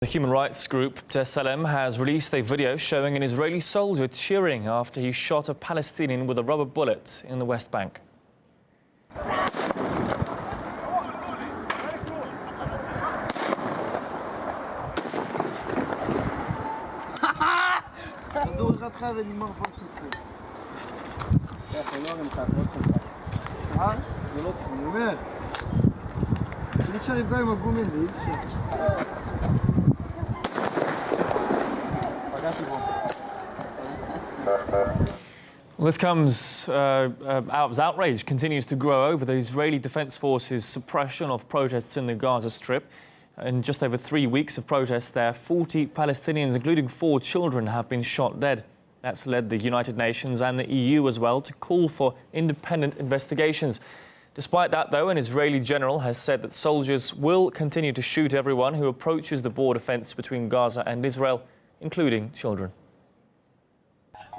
The human rights group B'Tselem has released a video showing an Israeli soldier cheering after he shot a Palestinian with a rubber bullet in the West Bank. This comes as outrage continues to grow over the Israeli Defense Forces' suppression of protests in the Gaza Strip. In just over 3 weeks of protests there, 40 Palestinians, including 4 children, have been shot dead. That's led the United Nations and the EU as well to call for independent investigations. Despite that, though, an Israeli general has said that soldiers will continue to shoot everyone who approaches the border fence between Gaza and Israel, including children.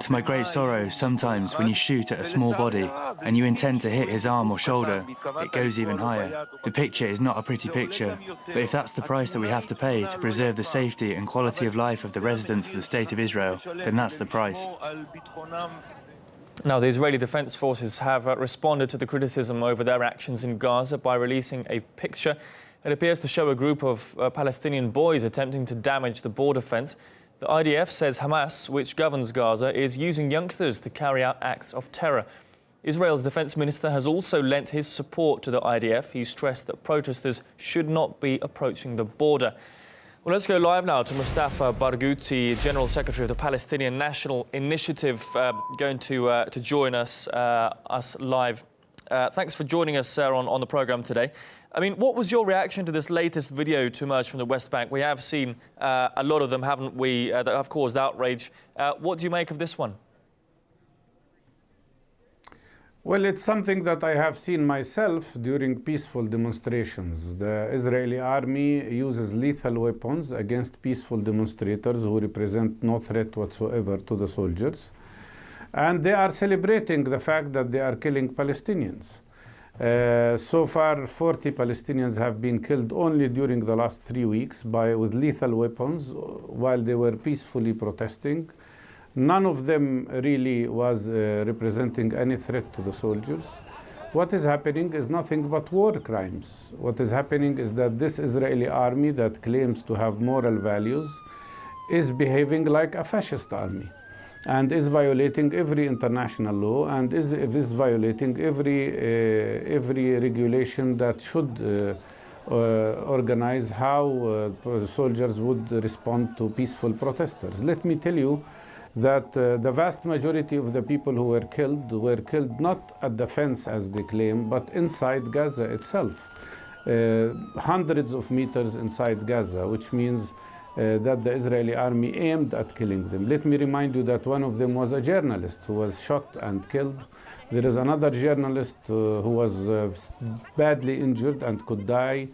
To my great sorrow, sometimes when you shoot at a small body and you intend to hit his arm or shoulder, it goes even higher. The picture is not a pretty picture, but if that's the price that we have to pay to preserve the safety and quality of life of the residents of the State of Israel, then that's the price. Now, the Israeli Defense Forces have responded to the criticism over their actions in Gaza by releasing a picture. It appears to show a group of Palestinian boys attempting to damage the border fence. The IDF says Hamas, which governs Gaza, is using youngsters to carry out acts of terror. Israel's defense minister has also lent his support to the IDF. He stressed that protesters should not be approaching the border. Well, let's go live now to Mustafa Barghouti, General Secretary of the Palestinian National Initiative, going to join us live. Thanks for joining us, sir, on the programme today. I mean, what was your reaction to this latest video to emerge from the West Bank? We have seen a lot of them, haven't we, that have caused outrage. What do you make of this one? Well, it's something that I have seen myself during peaceful demonstrations. The Israeli army uses lethal weapons against peaceful demonstrators who represent no threat whatsoever to the soldiers. And they are celebrating the fact that they are killing Palestinians. So far, 40 Palestinians have been killed only during the last 3 weeks with lethal weapons while they were peacefully protesting. None of them really was representing any threat to the soldiers. What is happening is nothing but war crimes. What is happening is that this Israeli army that claims to have moral values is behaving like a fascist army, and is violating every international law and is violating every regulation that should organize how soldiers would respond to peaceful protesters. Let me tell you that the vast majority of the people who were killed not at the fence as they claim, but inside Gaza itself, hundreds of meters inside Gaza, which means that the Israeli army aimed at killing them. Let me remind you that one of them was a journalist who was shot and killed. There is another journalist who was badly injured and could die.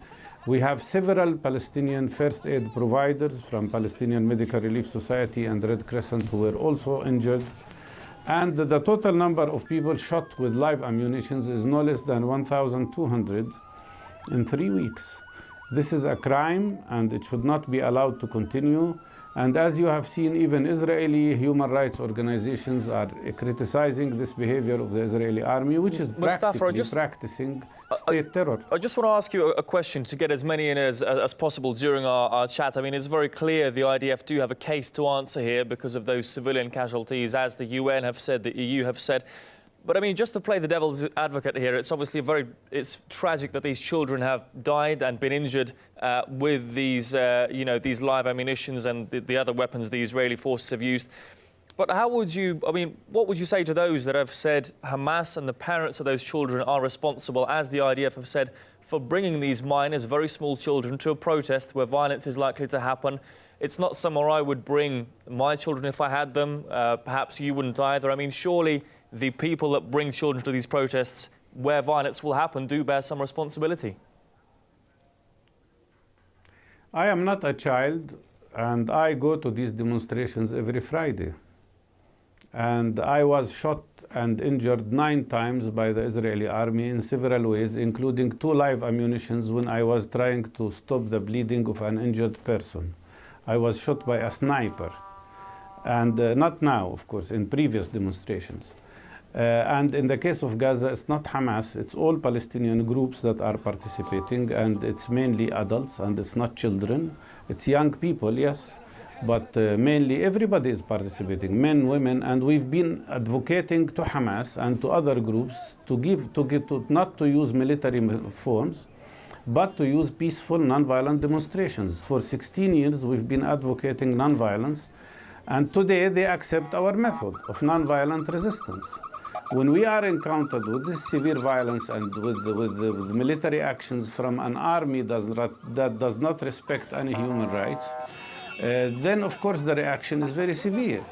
We have several Palestinian first aid providers from Palestinian Medical Relief Society and Red Crescent who were also injured. And the total number of people shot with live ammunition is no less than 1,200 in 3 weeks. This is a crime, and it should not be allowed to continue. And as you have seen, even Israeli human rights organizations are criticizing this behavior of the Israeli army, which is practicing state terror. I just want to ask you a question to get as many in as possible during our chat. I mean, it's very clear the IDF do have a case to answer here because of those civilian casualties, as the UN have said, the EU have said. But I mean, just to play the devil's advocate here, it's obviously it's tragic that these children have died and been injured with these, these live ammunitions and the other weapons the Israeli forces have used. But how would you, I mean, what would you say to those that have said Hamas and the parents of those children are responsible, as the IDF have said, for bringing these minors, very small children, to a protest where violence is likely to happen? It's not somewhere I would bring my children if I had them. Perhaps you wouldn't either. I mean, surely the people that bring children to these protests where violence will happen do bear some responsibility. I am not a child, and I go to these demonstrations every Friday. And I was shot and injured 9 times by the Israeli army in several ways, including 2 live ammunitions when I was trying to stop the bleeding of an injured person. I was shot by a sniper. And not now, of course, in previous demonstrations. And in the case of Gaza, it's not Hamas, it's all Palestinian groups that are participating, and it's mainly adults, and it's not children. It's young people, yes, but mainly everybody is participating, men, women, and we've been advocating to Hamas and to other groups not to use military forms, but to use peaceful, non-violent demonstrations. For 16 years, we've been advocating non-violence, and today they accept our method of non-violent resistance. When we are encountered with this severe violence and with military actions from an army that does not respect any human rights, then of course the reaction is very severe.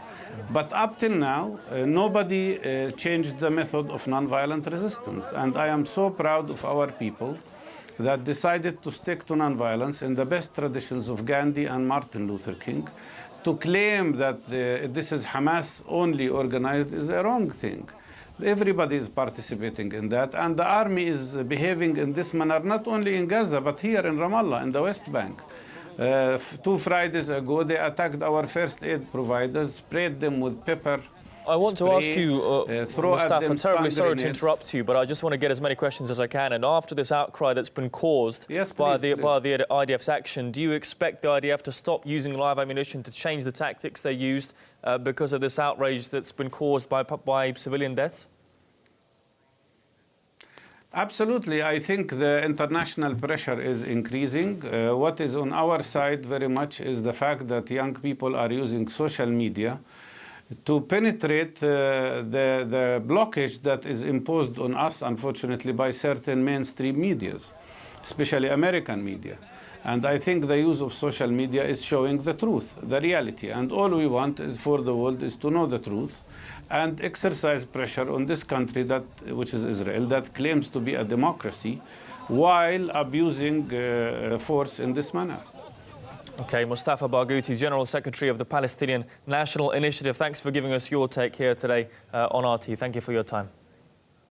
But up till now, nobody changed the method of non-violent resistance. And I am so proud of our people that decided to stick to non-violence in the best traditions of Gandhi and Martin Luther King. To claim that this is Hamas only organized is a wrong thing. Everybody is participating in that, and the army is behaving in this manner not only in Gaza, but here in Ramallah, in the West Bank. 2 Fridays ago, they attacked our first aid providers, sprayed them with pepper. I want to ask you, Mustafa, I'm terribly sorry to grenades. interrupt you, but I just want to get as many questions as I can. And after this outcry that's been caused by the IDF's action, do you expect the IDF to stop using live ammunition, to change the tactics they used because of this outrage that's been caused by civilian deaths? Absolutely. I think the international pressure is increasing. What is on our side very much is the fact that young people are using social media to penetrate the blockage that is imposed on us, unfortunately, by certain mainstream medias, especially American media. And I think the use of social media is showing the truth, the reality. And all we want is for the world is to know the truth and exercise pressure on this country, which is Israel, that claims to be a democracy, while abusing force in this manner. Okay, Mustafa Barghouti, General Secretary of the Palestinian National Initiative. Thanks for giving us your take here today on RT. Thank you for your time.